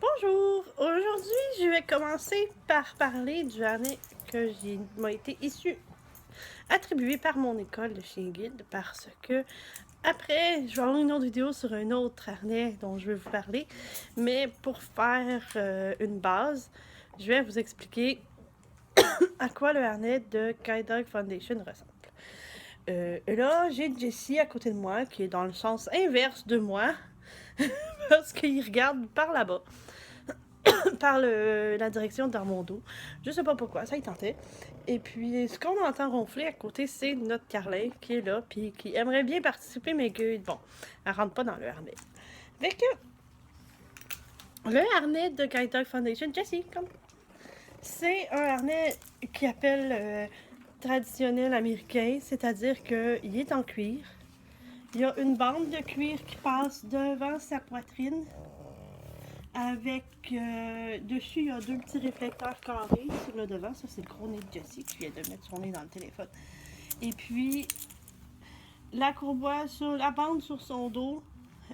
Bonjour! Aujourd'hui, je vais commencer par parler du harnais m'a été attribué par mon école de chien guide parce que après, je vais avoir une autre vidéo sur un autre harnais dont je vais vous parler. Mais pour faire une base, je vais vous expliquer à quoi le harnais de Guide Dog Foundation ressemble. Là, j'ai Jessie à côté de moi qui est dans le sens inverse de moi parce qu'il regarde par là-bas. Par la direction d'Armando. Je sais pas pourquoi, ça y tentait. Et puis, ce qu'on entend ronfler à côté, c'est notre Carlin qui est là, puis qui aimerait bien participer, mais que, bon, elle rentre pas dans le harnais. Fait que, le harnais de Guide Dog Foundation, Jessie, comme. C'est un harnais qui appelle traditionnel américain, c'est-à-dire qu'il est en cuir. Il y a une bande de cuir qui passe devant sa poitrine. Avec dessus, il y a deux petits réflecteurs carrés sur le devant. Ça, c'est le gros nez de Jessie qui vient de mettre son nez dans le téléphone. Et puis, la courboie sur la bande sur son dos,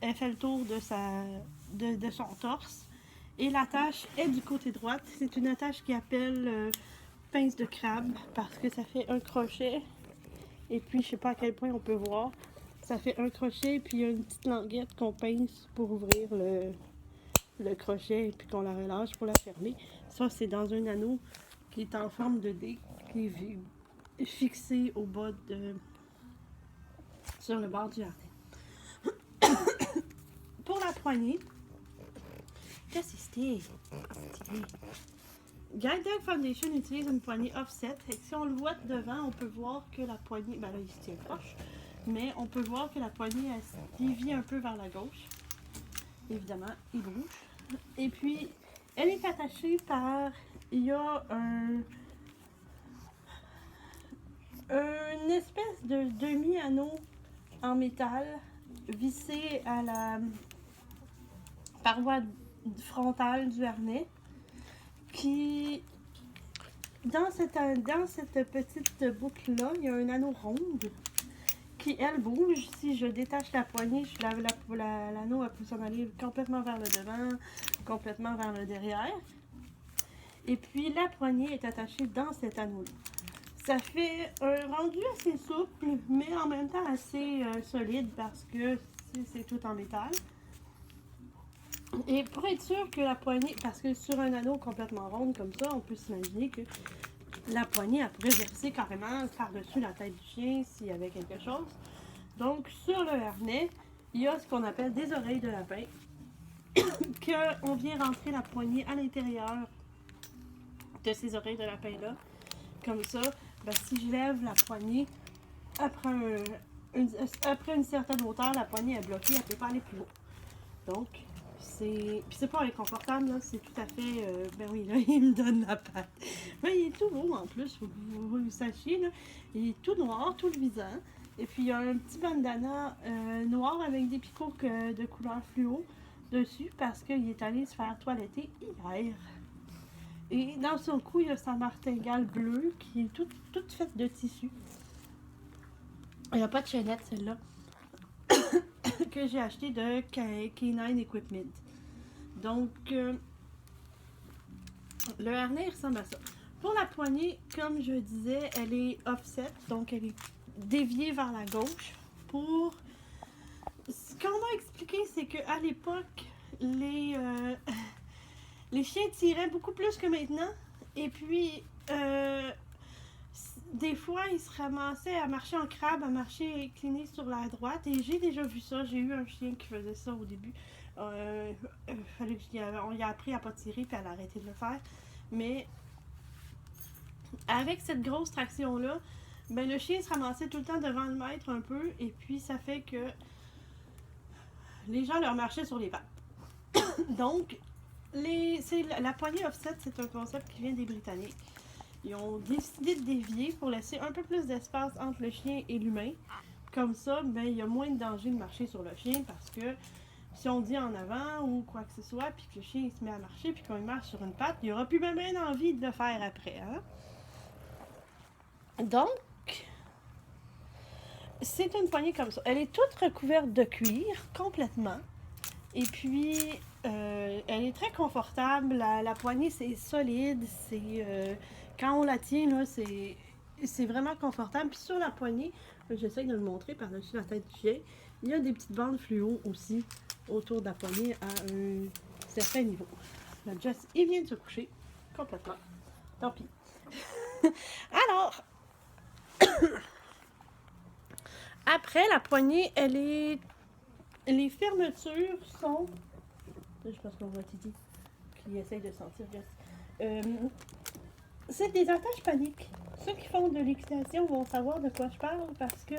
elle fait le tour de son torse. Et l'attache est du côté droit. C'est une attache qui appelle pince de crabe parce que ça fait un crochet. Et puis, je sais pas à quel point on peut voir. Ça fait un crochet, puis il y a une petite languette qu'on pince pour ouvrir le crochet et puis qu'on la relâche pour la fermer. Ça, c'est dans un anneau qui est en forme de D, qui est fixé au bas sur le bord du harnais. Pour la poignée, qu'est-ce que c'était? Guide Dog Foundation utilise une poignée offset. Et si on le voit de devant, on peut voir que la poignée, ben là, il se tient proche, mais on peut voir que la poignée, elle se dévie un peu vers la gauche. Évidemment, il bouge. Et puis, elle est attachée par... Il y a une espèce de demi-anneau en métal vissé à la paroi frontale du harnais qui... Dans cette petite boucle-là, il y a un anneau ronde qui, elle, bouge. Si je détache la poignée, l'anneau peut s'en aller complètement vers le devant, complètement vers le derrière. Et puis, la poignée est attachée dans cet anneau-là. Ça fait un rendu assez souple, mais en même temps assez solide parce que c'est tout en métal. Et pour être sûr que la poignée, parce que sur un anneau complètement rond comme ça, on peut s'imaginer que la poignée, elle pourrait verser carrément par-dessus la tête du chien s'il y avait quelque chose. Donc, sur le harnais, il y a ce qu'on appelle des oreilles de lapin, qu'on vient rentrer la poignée à l'intérieur de ces oreilles de lapin-là. Comme ça, ben, si je lève la poignée, après une certaine hauteur, la poignée est bloquée, elle ne peut pas aller plus haut. Donc, c'est pas inconfortable, là, c'est tout à fait... ben oui, là, il me donne la patte. Mais il est tout beau, en plus, vous le sachiez, là. Il est tout noir, tout luisant. Et puis, il y a un petit bandana noir avec des picots de couleur fluo dessus parce qu'il est allé se faire toiletter hier. Et dans son cou, il y a sa martingale bleue qui est toute faite de tissu. Il n'y a pas de chaînette, celle-là, que j'ai acheté de K9 Equipment. Donc, le harnais ressemble à ça. Pour la poignée, comme je disais, elle est offset, donc elle est déviée vers la gauche. Pour ce qu'on m'a expliqué, c'est qu'à l'époque, les chiens tiraient beaucoup plus que maintenant. Et puis, des fois, ils se ramassaient à marcher en crabe, à marcher incliné sur la droite. Et j'ai déjà vu ça. J'ai eu un chien qui faisait ça au début. Fallait on y a appris à pas tirer puis à arrêter de le faire. Mais avec cette grosse traction-là, ben, le chien se ramassait tout le temps devant le maître un peu. Et puis, ça fait que les gens leur marchaient sur les pattes. Donc, la poignée offset, c'est un concept qui vient des Britanniques. Ils ont décidé de dévier pour laisser un peu plus d'espace entre le chien et l'humain. Comme ça, ben, il y a moins de danger de marcher sur le chien parce que si on dit en avant ou quoi que ce soit, puis que le chien il se met à marcher, puis qu'on marche sur une patte, il n'y aura plus même envie de le faire après. Hein? Donc, c'est une poignée comme ça. Elle est toute recouverte de cuir, complètement. Et puis, elle Elle est très confortable, la poignée c'est solide, quand on la tient là, c'est vraiment confortable. Puis sur la poignée, j'essaie de le montrer par-dessus la tête du chien, il y a des petites bandes fluo aussi autour de la poignée à un certain niveau. La Jess, il vient de se coucher complètement. Tant pis. Alors, après la poignée, les fermetures sont... Je pense qu'on voit Titi qui essaye de sentir Jess. C'est des attaches paniques. Ceux qui font de l'équitation vont savoir de quoi je parle parce que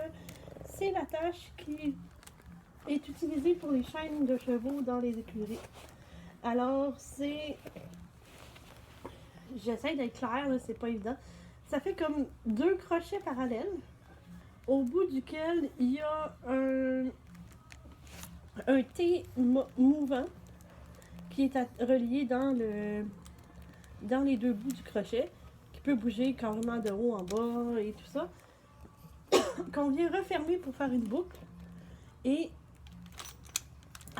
c'est l'attache qui est utilisée pour les chaînes de chevaux dans les écuries. Alors, j'essaie d'être claire, là, c'est pas évident. Ça fait comme 2 crochets parallèles au bout duquel il y a un T mouvant qui est relié dans les 2 bouts du crochet, qui peut bouger carrément de haut en bas et tout ça, qu'on vient refermer pour faire une boucle. Et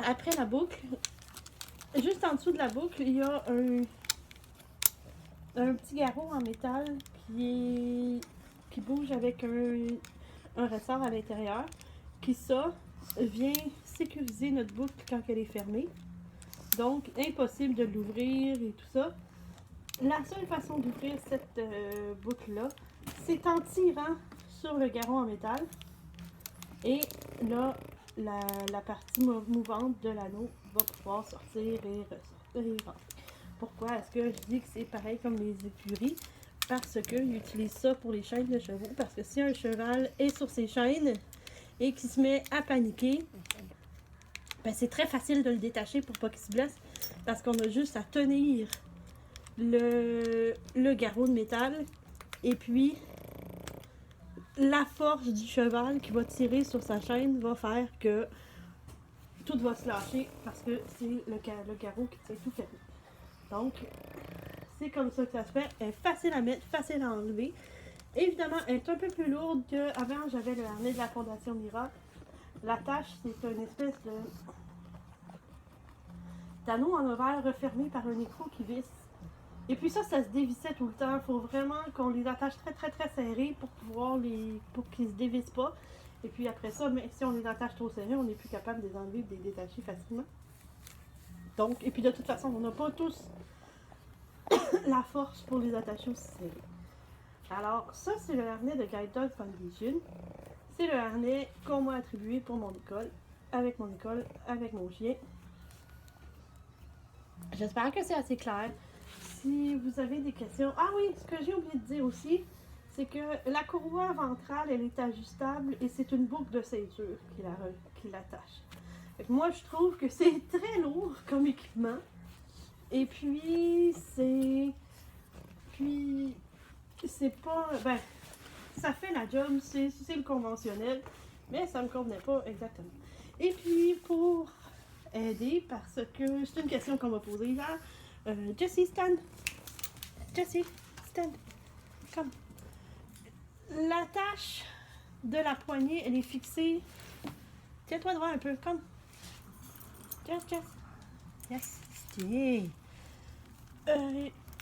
après la boucle, juste en dessous de la boucle, il y a un petit garrot en métal qui bouge avec un ressort à l'intérieur, qui ça vient sécuriser notre boucle quand elle est fermée. Donc, impossible de l'ouvrir et tout ça. La seule façon d'ouvrir cette boucle-là, c'est en tirant sur le garrot en métal. Et là, la partie mouvante de l'anneau va pouvoir sortir et ressortir et rentrer. Pourquoi est-ce que je dis que c'est pareil comme les écuries? Parce qu'ils utilisent ça pour les chaînes de chevaux. Parce que si un cheval est sur ses chaînes et qu'il se met à paniquer, ben c'est très facile de le détacher pour pas qu'il se blesse. Parce qu'on a juste à tenir le garrot de métal et puis la force du cheval qui va tirer sur sa chaîne va faire que tout va se lâcher parce que c'est le garrot qui tient tout fermé. Donc, c'est comme ça que ça se fait. Elle est facile à mettre, facile à enlever. Évidemment, elle est un peu plus lourde qu'avant. J'avais le harnais de la Fondation Mira. L'attache, c'est une espèce d'anneau en ovale refermé par un écrou qui visse. Et puis ça se dévissait tout le temps. Il faut vraiment qu'on les attache très très très serrés pour qu'ils se dévissent pas. Et puis après ça, mais si on les attache trop serrés, on n'est plus capable de les enlever et de les détacher facilement. Donc, et puis de toute façon, on n'a pas tous la force pour les attacher aussi serrés. Alors, ça, c'est le harnais de Guide Dog Foundation. C'est le harnais qu'on m'a attribué pour mon école, avec mon chien. J'espère que c'est assez clair. Si vous avez des questions... Ah oui, ce que j'ai oublié de dire aussi, c'est que la courroie ventrale, elle est ajustable et c'est une boucle de ceinture qui l'attache. Moi, je trouve que c'est très lourd comme équipement. Et puis, c'est pas... Ben, ça fait la job, c'est le conventionnel, mais ça me convenait pas exactement. Et puis, pour aider, parce que c'est une question qu'on m'a posée hier, Jessie, stand. Jessie, stand. Comme. L'attache de la poignée, elle est fixée. Tiens-toi droit un peu, comme. Jess. Yes. Tiens.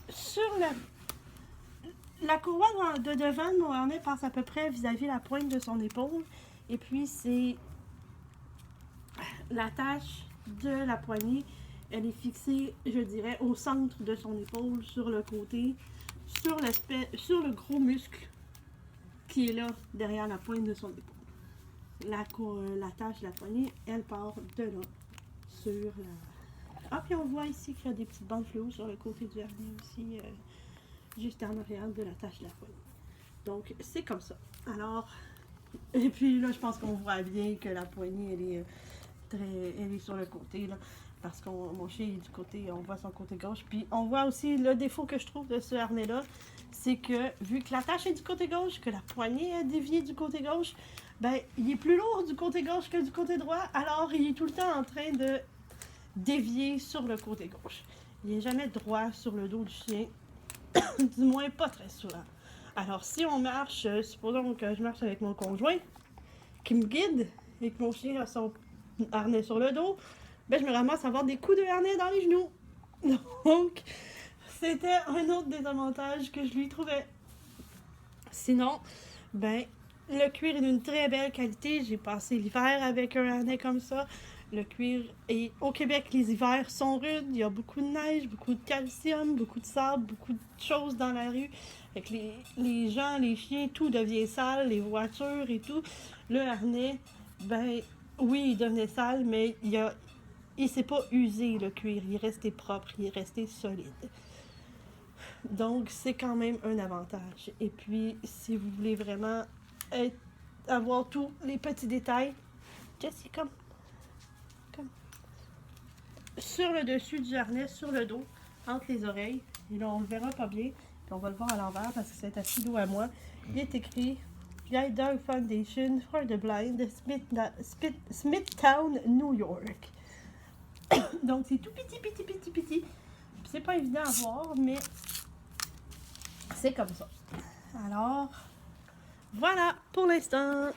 Sur la courroie de devant de mon harnais passe à peu près vis-à-vis la pointe de son épaule. Et puis, c'est l'attache de la poignée. Elle est fixée, je dirais, au centre de son épaule, sur le côté, sur le gros muscle qui est là, derrière la pointe de son épaule. L'attache de la poignée, elle part de là, sur la... Ah, puis on voit ici qu'il y a des petites bandes fluo sur le côté du harnais aussi, juste en arrière de l'attache de la poignée. Donc, c'est comme ça. Alors, et puis là, je pense qu'on voit bien que la poignée, elle est sur le côté, là. Parce que mon chien est du côté, on voit son côté gauche. Puis on voit aussi le défaut que je trouve de ce harnais-là, c'est que vu que l'attache est du côté gauche, que la poignée est déviée du côté gauche, ben il est plus lourd du côté gauche que du côté droit. Alors il est tout le temps en train de dévier sur le côté gauche. Il n'est jamais droit sur le dos du chien, du moins pas très souvent. Alors si on marche, supposons que je marche avec mon conjoint, qui me guide, et que mon chien a son harnais sur le dos, ben je me ramasse à avoir des coups de harnais dans les genoux. Donc, c'était un autre désavantage que je lui trouvais. Sinon, ben, le cuir est d'une très belle qualité. J'ai passé l'hiver avec un harnais comme ça. Le cuir est... Au Québec, les hivers sont rudes. Il y a beaucoup de neige, beaucoup de calcium, beaucoup de sable, beaucoup de choses dans la rue. Avec les gens, les chiens, tout devient sale, les voitures et tout. Le harnais, ben, oui, il devenait sale, mais il s'est pas usé, le cuir. Il est resté propre, il est resté solide. Donc, c'est quand même un avantage. Et puis, si vous voulez vraiment avoir tous les petits détails, Jessie, comme sur le dessus du harnais, sur le dos, entre les oreilles. Et là, on le verra pas bien. Puis on va le voir à l'envers parce que c'est assis dos à moi. Il est écrit Guide Dog Foundation for the Blind, Smithtown, New York. Donc, c'est tout petit. C'est pas évident à voir, mais c'est comme ça. Alors, voilà pour l'instant.